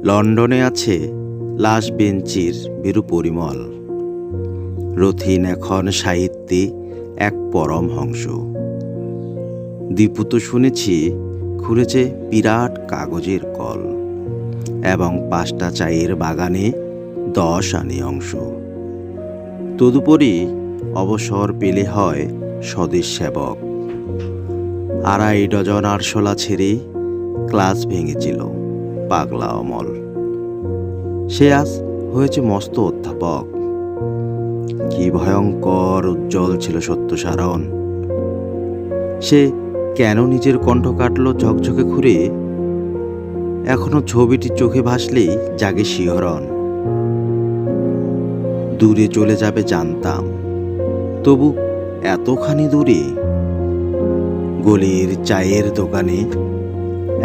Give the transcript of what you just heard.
লন্ডনে আছে লাশ বেঞ্চির বিরূপ পরিমল। রথিন এখন সাহিত্যে এক পরমহংস। দীপু তো শুনেছি খুলেছে বিরাট কাগজের কল, এবং 5টা চায়ের বাগানে 10 আনি অংশ। তদুপরি অবসর পেলে হয় স্বদেশ সেবক। 2.5 ডজন আরশোলা ছেড়ে ক্লাস ভেঙেছিল পাগলা অমল। সে আজ হয়েছে মস্ত অধ্যাপক। কি ভয়ঙ্কর উজ্জ্বল ছিল সত্যসারণ। সে কেন নিজের কণ্ঠ কাটল ঝকঝকে খুঁড়ে? এখনো ছবিটি চোখে ভাসলেই জাগে শিহরণ। দূরে চলে যাবে জানতাম, তবু এতখানি দূরে? গলির চায়ের দোকানে